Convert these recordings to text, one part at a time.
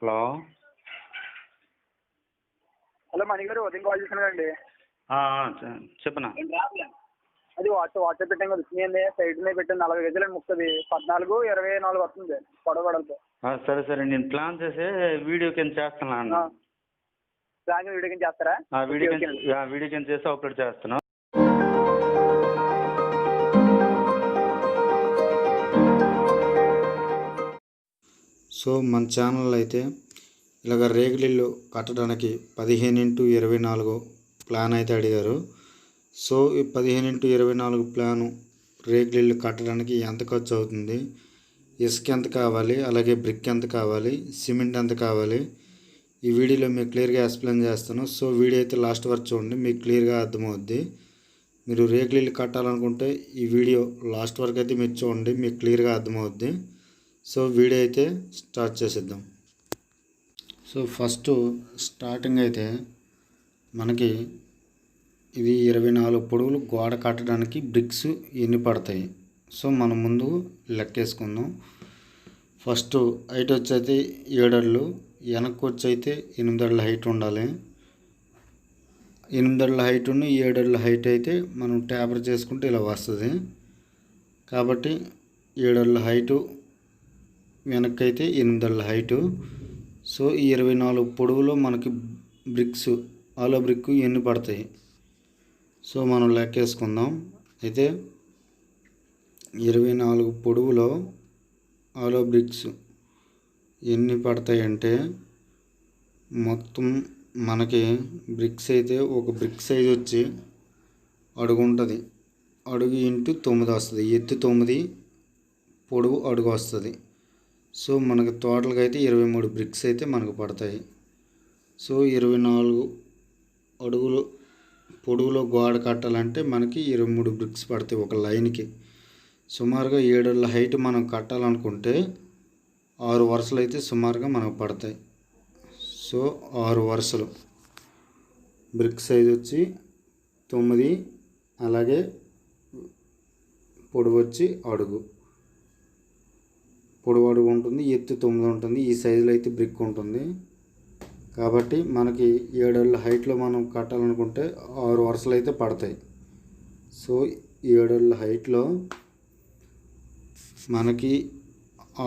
Hello hello మణి గారు ఉదయం call చేస్తున్నానండి. చెప్పనా. అది వాట్సాప్ పెట్టాను కదా, వచ్చినాయండి. సైడ్ మీద పెట్టాను 40 గజాలు ముక్కది 14-24 వస్తుంది పొడవు వెడల్పు. సరే నేను ప్లాన్ చేసి వీడియో కింద చేస్తాను. ప్లాన్ వీడియో కింద చేస్తారా? వీడియో కింద చేసి అప్లోడ్ చేస్తాను. సో మన ఛానల్ అయితే ఇలాగ రేగులిల్లు కట్టడానికి 15x24 ప్లాన్ అయితే అడిగారు. సో ఈ 15x24 ప్లాను రేగులిల్లు కట్టడానికి ఎంత ఖర్చు అవుతుంది, ఇసుక ఎంత కావాలి, అలాగే బ్రిక్ ఎంత కావాలి, సిమెంట్ ఎంత కావాలి, ఈ వీడియోలో మీకు క్లియర్గా ఎక్స్ప్లెయిన్ చేస్తాను. సో వీడియో అయితే లాస్ట్ వరకు చూడండి, మీకు క్లియర్గా అర్థమవుద్ది. మీరు రేగులిల్లు కట్టాలనుకుంటే ఈ వీడియో లాస్ట్ వరకు అయితే మీరు చూడండి, మీకు క్లియర్గా అర్థమవుద్ది. సో వీడియో అయితే స్టార్ట్ చేసేద్దాం. సో ఫస్ట్ స్టార్టింగ్ అయితే మనకి ఇది 24 పొడవులు గోడ కట్టడానికి బ్రిక్స్ ఎన్ని పడతాయి. సో మనం ముందు లెక్కేసుకుందాం. ఫస్ట్ హైట్ వచ్చి అయితే 7 అడుగులు, వెనక్కి వచ్చి అయితే 8 అడుగుల హైట్ ఉండాలి. 8 అడుగుల హైట్ ఉన్న 7 అడుగుల హైట్ అయితే మనం ట్యాపర్ చేసుకుంటే ఇలా వస్తుంది. కాబట్టి 7 అడుగుల హైటు, వెనక్కి అయితే 8 అడుగుల హైటు. సో ఈ 24 పొడవులో మనకి బ్రిక్స్ ఆలో బ్రిక్ ఎన్ని పడతాయి. సో మనం లెక్కేసుకుందాం. అయితే 24 పొడవులో ఆలో బ్రిక్స్ ఎన్ని పడతాయి అంటే, మొత్తం మనకి బ్రిక్స్ అయితే ఒక బ్రిక్ సైజ్ వచ్చి అడుగు ఉంటుంది. అడుగు ఇంటూ 9 వస్తుంది. ఎత్తు 9, పొడవు అడుగు వస్తుంది. సో మనకి టోటల్గా అయితే 23 బ్రిక్స్ అయితే మనకు పడతాయి. సో 24 అడుగులు పొడవులో గోడ కట్టాలంటే మనకి 23 బ్రిక్స్ పడతాయి ఒక లైన్కి. సుమారుగా 7 అడుగుల హైట్ మనం కట్టాలనుకుంటే 6 వరుసలు అయితే సుమారుగా మనకు పడతాయి. సో 6 వరుసలు బ్రిక్ సైజ్ వచ్చి 9, అలాగే పొడవు వచ్చి పొడవు అడుగు ఉంటుంది, ఎత్తు 9 ఉంటుంది. ఈ సైజులో అయితే బ్రిక్ ఉంటుంది. కాబట్టి మనకి 7 అడుగుల హైట్లో మనం కట్టాలనుకుంటే 6 వరుసలు అయితే పడతాయి. సో 7 అడుగుల హైట్లో మనకి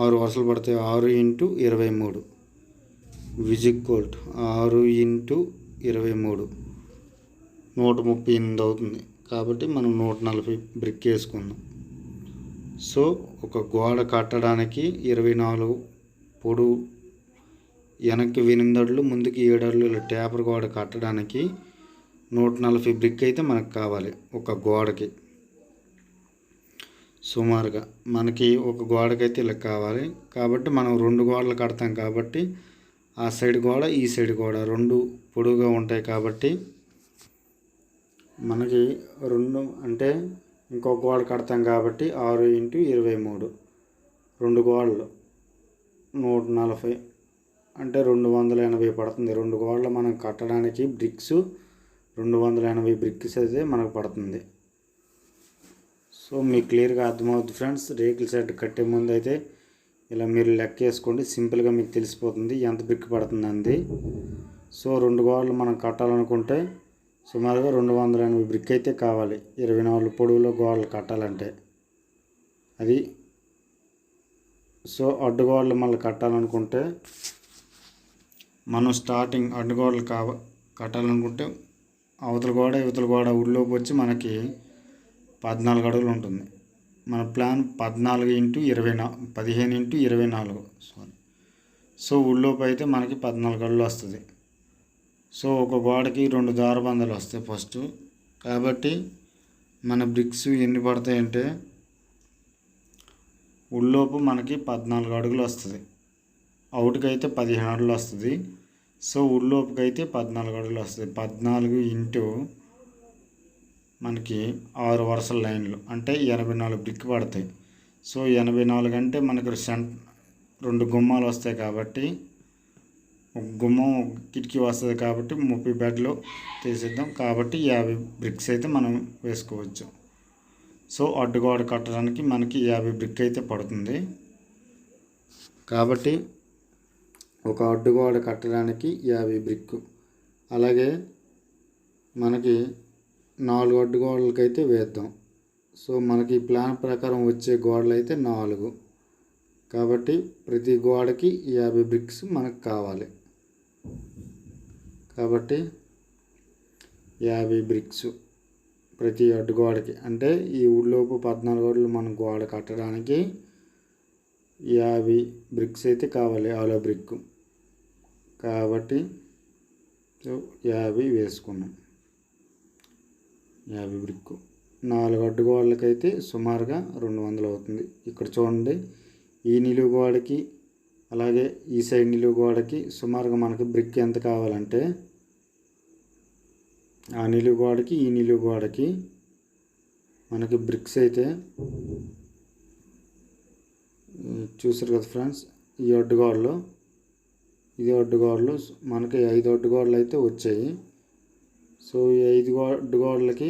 6 వరుసలు పడతాయి. 6 × 23 విజిక్వల్ట్ 6 × 23 138 అవుతుంది. కాబట్టి మనం 140 బ్రిక్ వేసుకుందాం. సో ఒక గోడ కట్టడానికి 24 పొడవు, వెనక్కి 8 అడుగులు, ముందుకి 7 అడుగులు ట్యాపర్ గోడ కట్టడానికి 140 బ్రిక్ అయితే మనకు కావాలి ఒక గోడకి. సుమారుగా మనకి ఒక గోడకైతే ఇలా కావాలి. కాబట్టి మనం 2 గోడలు కడతాం కాబట్టి ఆ సైడ్ గోడ, ఈ సైడ్ గోడ 2 పొడవుగా ఉంటాయి. కాబట్టి మనకి 2 అంటే ఇంకొక గోడ కడతాం కాబట్టి 6 × 23 2 గోడలు 140 అంటే 280 పడుతుంది. 2 గోడలు మనం కట్టడానికి బ్రిక్స్ 280 బ్రిక్స్ అయితే మనకు పడుతుంది. సో మీకు క్లియర్గా అర్థమవుతుంది ఫ్రెండ్స్. రేకుల షెడ్ కట్టే ముందు అయితే ఇలా మీరు లెక్క వేసుకోండి, సింపుల్గా మీకు తెలిసిపోతుంది ఎంత బ్రిక్ పడుతుంది అంది. సో 2 గోడలు మనం కట్టాలనుకుంటే సుమారుగా 280 బ్రిక్ అయితే కావాలి 24 పొడవులో గోడలు కట్టాలంటే. అది సో అడ్డుగోడలు మళ్ళీ కట్టాలనుకుంటే మనం స్టార్టింగ్ అడ్డుగోడలు కట్టాలనుకుంటే అవతల గోడ ఇవతల గోడ ఊళ్ళోకి వచ్చి మనకి 14 అడుగులు ఉంటుంది. మన ప్లాన్ 15 × 24 సో ఊళ్ళోపు అయితే మనకి 14 అడుగులు వస్తుంది. సో ఒక గోడకి 2 దారబంధాలు వస్తాయి ఫస్ట్. కాబట్టి మన బ్రిక్స్ ఎన్ని పడతాయంటే ఉల్లోపు మనకి 14 అడుగులు వస్తుంది, అవుట్కి అయితే 15 అడుగులు వస్తుంది. సో ఉల్లోపుకి అయితే 14 అడుగులు వస్తుంది. 14 ఇంటూ మనకి 6 వరుసల లైన్లు అంటే 84 బ్రిక్ పడతాయి. సో 84 అంటే మనకు 2 గుమ్మాలు వస్తాయి కాబట్టి ఒక గుమ్మం ఒక కిటికీ వస్తుంది కాబట్టి 30 బెడ్లు తీసేద్దాం. కాబట్టి 50 బ్రిక్స్ అయితే మనం వేసుకోవచ్చు. సో అడ్డుగోడ కట్టడానికి మనకి 50 బ్రిక్ అయితే పడుతుంది. కాబట్టి ఒక అడ్డుగోడ కట్టడానికి 50 బ్రిక్. అలాగే మనకి 4 అడ్డుగోడలకైతే వేద్దాం. సో మనకి ప్లాన్ ప్రకారం వచ్చే గోడలు అయితే 4. కాబట్టి ప్రతి గోడకి 50 బ్రిక్స్ మనకు కావాలి. కాబట్టి 50 బ్రిక్స్ ప్రతి అడ్డుగోడకి, అంటే ఈ ఊళ్ళోపు 14 అడుగులు మనం గోడ కట్టడానికి 50 బ్రిక్స్ అయితే కావాలి, ఆలో బ్రిక్. కాబట్టి 50 వేసుకున్నాం. 50 బ్రిక్ 4 అడ్డుగోడలకైతే సుమారుగా 200 అవుతుంది. ఇక్కడ చూడండి, ఈ నిలువు గోడకి అలాగే ఈ సైడ్ నిలువు గోడకి సుమారుగా మనకి బ్రిక్ ఎంత కావాలంటే, ఆ నిలువు గోడకి ఈ నిలువు గోడకి మనకి బ్రిక్స్ అయితే చూసారు కదా ఫ్రెండ్స్, ఈ అడ్డుగోడలు, ఇది అడ్డుగోడలు మనకి 5 అడ్డుగోడలు అయితే వచ్చాయి. సో ఈ 5 అడ్డుగోడలకి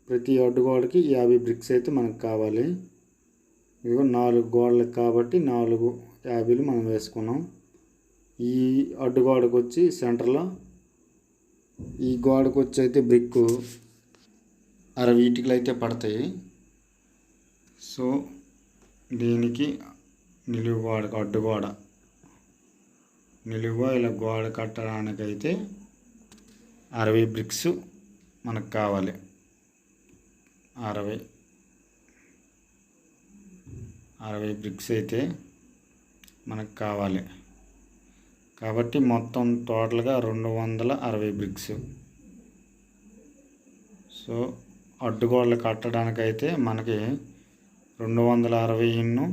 ప్రతి అడ్డుగోడకి 50 బ్రిక్స్ అయితే మనకు కావాలి. ఇదిగో 4 గోడలకు కాబట్టి 4 50లు మనం వేసుకున్నాం. ఈ అడ్డుగోడకు వచ్చి సెంటర్లో ఈ గోడకు వచ్చి అయితే బ్రిక్ 60 ఇటుకలు అయితే పడతాయి. సో దీనికి నిలువు గోడకు అడ్డుగోడ నిలువుగా ఇలా గోడ కట్టడానికైతే 60 బ్రిక్స్ మనకు కావాలి. 60 బ్రిక్స్ అయితే మనకు కావాలి. కాబట్టి మొత్తం టోటల్గా 260 బ్రిక్స్. సో అడ్డుగోడలు కట్టడానికైతే మనకి 260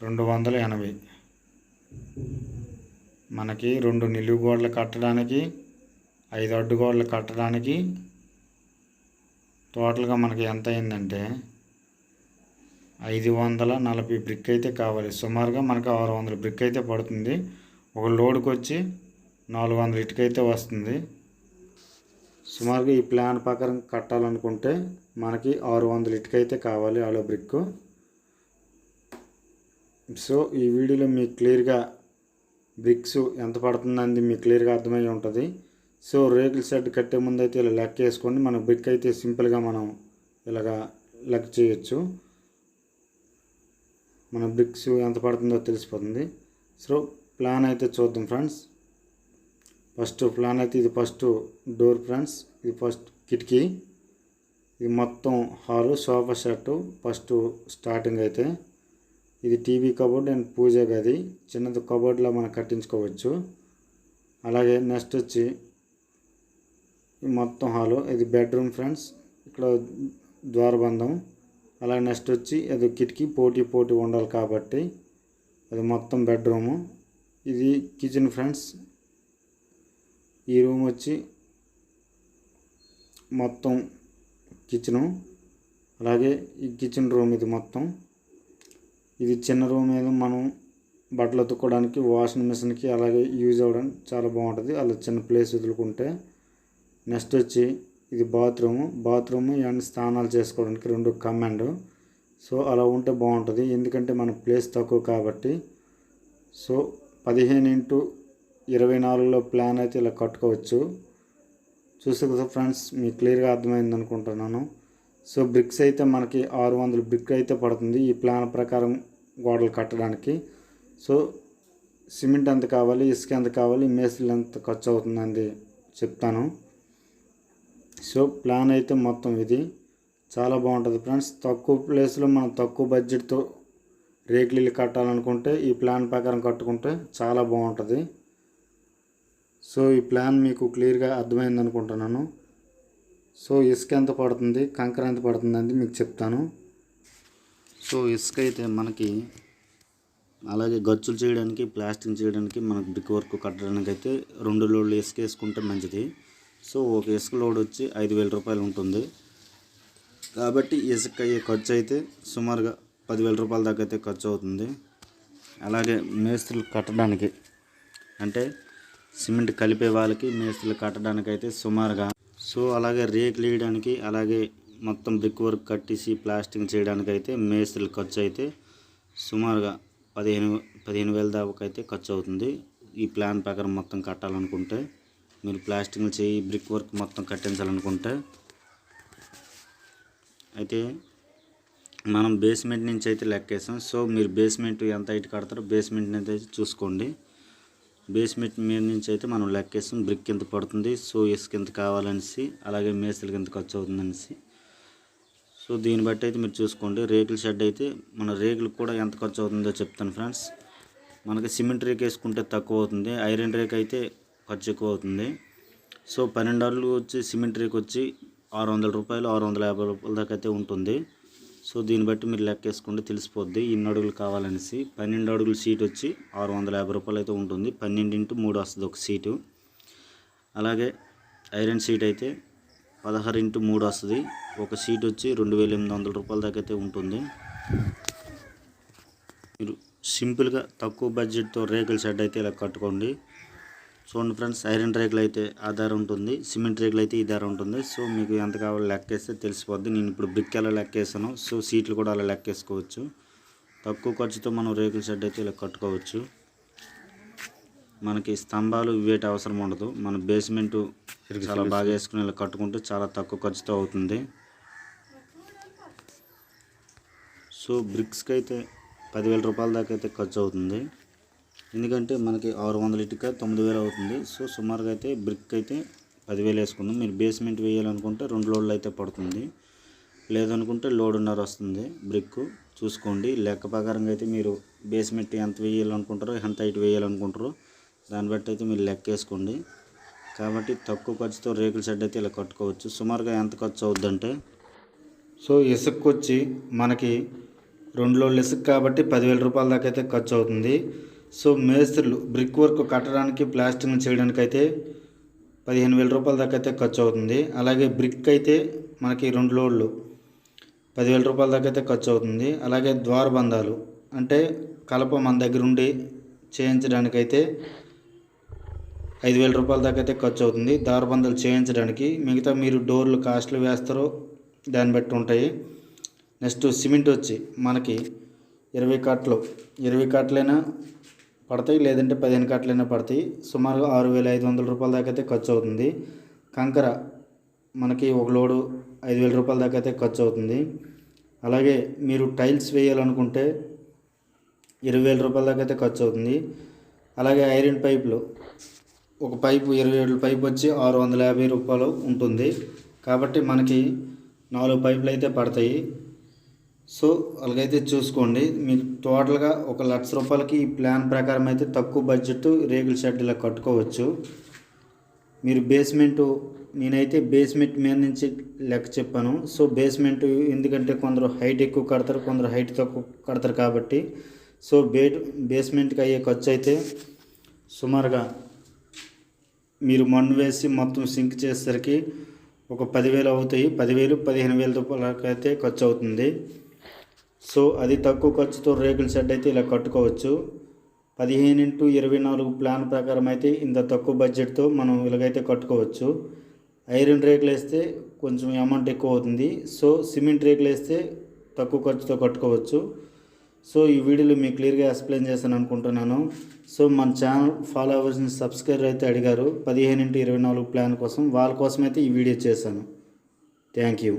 × 280, మనకి 2 నిలువు గోడలు కట్టడానికి 5 అడ్డుగోడలు కట్టడానికి టోటల్గా మనకి ఎంత అయిందంటే 540 బ్రిక్ అయితే కావాలి. సుమారుగా మనకు 600 బ్రిక్ అయితే పడుతుంది. ఒక లోడ్కి వచ్చి 400 ఇటుక అయితే వస్తుంది. సుమారుగా ఈ ప్లాన్ ప్రకారం కట్టాలనుకుంటే మనకి 600 ఇటుక అయితే కావాలి, ఆలో బ్రిక్. సో ఈ వీడియోలో మీకు క్లియర్గా బ్రిక్స్ ఎంత పడుతుందని మీకు క్లియర్గా అర్థమై ఉంటుంది. సో రేకుల షెడ్ కట్టే ముందు అయితే ఇలా లెక్క వేసుకోండి. మన బ్రిక్ అయితే సింపుల్గా మనం ఇలాగా లెక్క చేయొచ్చు. మన బ్రిక్స్ ఎంత పడుతుందో తెలిసిపోతుంది. సో ప్లాన్ అయితే చూద్దాం ఫ్రెండ్స్. ఫస్ట్ ప్లాన్ అయితే ఇది ఫస్ట్ డోర్ ఫ్రెండ్స్, ఇది ఫస్ట్ కిటికీ, ఇది మొత్తం hall, sofa set first starting అయితే. ఇది టీవీ కబోర్డ్ అండ్ పూజ గది, చిన్నది కబోర్డ్లో మనం కట్టించుకోవచ్చు. అలాగే నెక్స్ట్ వచ్చి మొత్తం హాలు, ఇది బెడ్రూమ్ ఫ్రెండ్స్, ఇక్కడ ద్వారబంధం. అలాగే నెక్స్ట్ వచ్చి అది కిటికీ పోటీ ఉండాలి కాబట్టి అది మొత్తం బెడ్రూము. ఇది కిచెన్ ఫ్రెండ్స్, ఈ రూమ్ వచ్చి మొత్తం కిచెను. అలాగే ఈ కిచెన్ రూమ్ ఇది మొత్తం. ఇది చిన్న రూమ్ ఏదో మనం బట్టలు ఉతుక్కోవడానికి, వాషింగ్ మిషన్కి అలాగే యూజ్ అవ్వడానికి చాలా బాగుంటుంది, అలా చిన్న ప్లేస్ వదులుకుంటే. నెక్స్ట్ వచ్చి ఇది బాత్రూము అండ్ స్నానాలు చేసుకోవడానికి 2 కమాండ్. సో అలా ఉంటే బాగుంటుంది, ఎందుకంటే మన ప్లేస్ తక్కువ కాబట్టి. సో 15 × 24లో ప్లాన్ అయితే ఇలా కట్టుకోవచ్చు. చూస్తే కదా ఫ్రెండ్స్, మీకు క్లియర్గా అర్థమైంది అనుకుంటున్నాను. సో బ్రిక్స్ అయితే మనకి 600 బ్రిక్ అయితే పడుతుంది ఈ ప్లాన్ ప్రకారం గోడలు కట్టడానికి. సో సిమెంట్ ఎంత కావాలి, ఇసుక ఎంత కావాలి, మేస్త్రీలు ఎంత ఖర్చు అవుతుందని చెప్తాను. సో ప్లాన్ అయితే మొత్తం ఇది చాలా బాగుంటుంది ఫ్రెండ్స్. తక్కువ ప్లేస్లో మనం తక్కువ బడ్జెట్తో రేకులు ఇల్లు కట్టాలనుకుంటే ఈ ప్లాన్ ప్రకారం కట్టుకుంటే చాలా బాగుంటుంది. సో ఈ ప్లాన్ మీకు క్లియర్గా అర్థమైంది అనుకుంటున్నాను. సో ఇసుక ఎంత పడుతుంది, కంకర ఎంత పడుతుంది అని మీకు చెప్తాను. సో ఇసుక అయితే మనకి అలాగే గచ్చులు చేయడానికి, ప్లాస్టింగ్ చేయడానికి, మనకు బ్రిక్ వర్క్ కట్టడానికి అయితే 2 లోడ్లు ఇసుక వేసుకుంటే మంచిది. సో ఒక ఇసుక లోడ్ వచ్చి 5,000 రూపాయలు ఉంటుంది. కాబట్టి ఇసుక అయ్యే ఖర్చు అయితే సుమారుగా 10,000 రూపాయల దాకా అయితే ఖర్చు అవుతుంది. అలాగే మేస్త్రీలు కట్టడానికి, అంటే సిమెంట్ కలిపే వాళ్ళకి మేస్త్రీలు కట్టడానికి అయితే సుమారుగా, సో అలాగే రేకులు వేయడానికి, అలాగే మొత్తం బ్రిక్ వర్క్ కట్టేసి ప్లాస్టింగ్ చేయడానికి అయితే మేస్త్రీల ఖర్చు అయితే సుమారుగా 15,000 దాకా అయితే ఖర్చు అవుతుంది. ఈ ప్లాన్ ప్రకారం మొత్తం కట్టాలనుకుంటే, మీరు ప్లాస్టింగ్ చేయి బ్రిక్ వర్క్ మొత్తం కట్టించాలనుకుంటే, అయితే మనం బేస్మెంట్ నుంచి అయితే లెక్కేసాం. సో మీరు బేస్మెంట్ ఎంత హైట్ కడతారో బేస్మెంట్ నుంచి అయితే చూసుకోండి. బేస్మెంట్ మీద నుంచి అయితే మనం లెక్కేసాం బ్రిక్ ఎంత పడుతుంది, సో ఇసుక ఎంత కావాలనేసి, అలాగే మేస్త్రికి ఎంత ఖర్చు అవుతుందనేసి. సో దీన్ని బట్టి అయితే మీరు చూసుకోండి. రేకుల షెడ్ అయితే మన రేకులకు కూడా ఎంత ఖర్చు అవుతుందో చెప్తాను ఫ్రెండ్స్. మనకి సిమెంట్ రేక్ వేసుకుంటే తక్కువ అవుతుంది, ఐరన్ రేక్ అయితే ఖర్చు ఎక్కువ అవుతుంది. సో 12 అడుగులు వచ్చి సిమెంట్ రేక్ వచ్చి 600 రూపాయలు 650 రూపాయల దాకా అయితే ఉంటుంది. సో దీన్ని బట్టి మీరు లెక్క వేసుకోండి, తెలిసిపోద్ది ఇన్ని అడుగులు కావాలనేసి. 12 అడుగుల సీట్ వచ్చి 650 రూపాయలు అయితే ఉంటుంది. 12x3 వస్తుంది ఒక సీటు. అలాగే ఐరన్ సీట్ అయితే 16x3 వస్తుంది. ఒక సీట్ వచ్చి 2800 రూపాయల దాకా అయితే ఉంటుంది. మీరు సింపుల్గా తక్కువ బడ్జెట్తో రేకుల షెడ్ అయితే ఇలా కట్టుకోండి. చూడండి ఫ్రెండ్స్, ఐరన్ రేకులు అయితే ఆ ధర ఉంటుంది, సిమెంట్ రేకులు అయితే ఈ ధర ఉంటుంది. సో మీకు ఎంత కావాలో లెక్కేస్తే తెలిసిపోద్ది. నేను ఇప్పుడు బ్రిక్ ఎలా లెక్కేసాను, సో సీట్లు కూడా అలా లెక్కేసుకోవచ్చు. తక్కువ ఖర్చుతో మనం రేకుల షెడ్ అయితే ఇలా కట్టుకోవచ్చు. మనకి స్తంభాలు వేటి అవసరం ఉండదు. మన బేస్మెంట్ చాలా బాగా వేసుకుని ఇలా కట్టుకుంటే చాలా తక్కువ ఖర్చుతో అవుతుంది. సో బ్రిక్స్కి అయితే 10,000 రూపాయల దాకా అయితే ఖర్చు అవుతుంది. ఎందుకంటే మనకి 600 ఇటుక 9,000 అవుతుంది. సో సుమారుగా అయితే బ్రిక్ అయితే 10,000 వేసుకుందాం. మీరు బేస్మెంట్ వేయాలనుకుంటే 2 లోడ్లు అయితే పడుతుంది, లేదనుకుంటే లోడున్నర వస్తుంది బ్రిక్. చూసుకోండి లెక్క ప్రకారంగా అయితే మీరు బేస్మెంట్ ఎంత వేయాలనుకుంటారో, ఎంత హైట్ వేయాలనుకుంటారో దాన్ని బట్టి అయితే మీరు లెక్క వేసుకోండి. కాబట్టి తక్కువ ఖర్చుతో రేకుల షెడ్ అయితే ఇలా కట్టుకోవచ్చు. సుమారుగా ఎంత ఖర్చు అవుద్దంటే, సో ఇసుక వచ్చి మనకి 2 లోడ్లు ఇసుక కాబట్టి 10,000 రూపాయల దాకా అయితే ఖర్చు అవుతుంది. సో మేస్త్రులు బ్రిక్ వర్క్ కట్టడానికి ప్లాస్టింగ్ చేయడానికి అయితే 15,000 రూపాయల దాకా అయితే ఖర్చు అవుతుంది. అలాగే బ్రిక్ అయితే మనకి 2 లోడ్లు 10,000 రూపాయల దాకా అయితే ఖర్చు అవుతుంది. అలాగే ద్వారబంధాలు అంటే కలప మన దగ్గర ఉండి చేయించడానికైతే 5,000 రూపాయల దాకా అయితే ఖర్చు అవుతుంది ద్వారబంధాలు చేయించడానికి. మిగతా మీరు డోర్లు కాస్ట్లు వేస్తారో దాన్ని బట్టి ఉంటాయి. నెక్స్ట్ సిమెంట్ వచ్చి మనకి 20 కట్టలైనా పడతాయి, లేదంటే 15 కట్టలైనా పడతాయి. సుమారుగా 6,500 రూపాయల దాకా అయితే ఖర్చు అవుతుంది. కంకర మనకి ఒక లోడు 5,000 రూపాయల దాకా అయితే ఖర్చు అవుతుంది. అలాగే మీరు టైల్స్ వేయాలనుకుంటే 20,000 రూపాయల దాకా అయితే ఖర్చు అవుతుంది. అలాగే ఐరన్ పైపులు ఒక పైపు 20 అడుగుల పైపు వచ్చి 650 రూపాయలు ఉంటుంది. కాబట్టి మనకి 4 పైపులు అయితే పడతాయి. సో అలాగైతే చూసుకోండి. మీకు టోటల్గా 1,00,000 రూపాయలకి ఈ ప్లాన్ ప్రకారం అయితే తక్కువ బడ్జెట్ రేకుల షెడ్ ఇలా కట్టుకోవచ్చు. మీరు బేస్మెంటు, నేనైతే బేస్మెంట్ మీద నుంచి లెక్క చెప్పాను. సో బేస్మెంట్ ఎందుకంటే కొందరు హైట్ ఎక్కువ కడతారు, కొందరు హైట్ తక్కువ కడతారు. కాబట్టి సో బేస్మెంట్కి అయ్యే ఖర్చు అయితే సుమారుగా మీరు మన్ను వేసి మొత్తం సింక్ చేసేసరికి ఒక 10,000 అవుతాయి. 10,000 15,000 రూపాయలకి అయితే ఖర్చు అవుతుంది. సో అది తక్కువ ఖర్చుతో రేకుల షెడ్ అయితే ఇలా కట్టుకోవచ్చు. 15x24 ప్లాన్ ప్రకారం అయితే ఇంత తక్కువ బడ్జెట్తో మనం ఇలాగైతే కట్టుకోవచ్చు. ఐరన్ రేకులు వేస్తే కొంచెం అమౌంట్ ఎక్కువ అవుతుంది. సో సిమెంట్ రేకులు వేస్తే తక్కువ ఖర్చుతో కట్టుకోవచ్చు. సో ఈ వీడియోలో మీకు క్లియర్గా ఎక్స్ప్లెయిన్ చేశాను అనుకుంటున్నాను. సో మన ఛానల్ ఫాలో అవ్వాల్సిన సబ్స్క్రైబర్ అయితే అడిగారు 15x24 ప్లాన్ కోసం, వాళ్ళ కోసం అయితే ఈ వీడియో చేశాను. Thank you.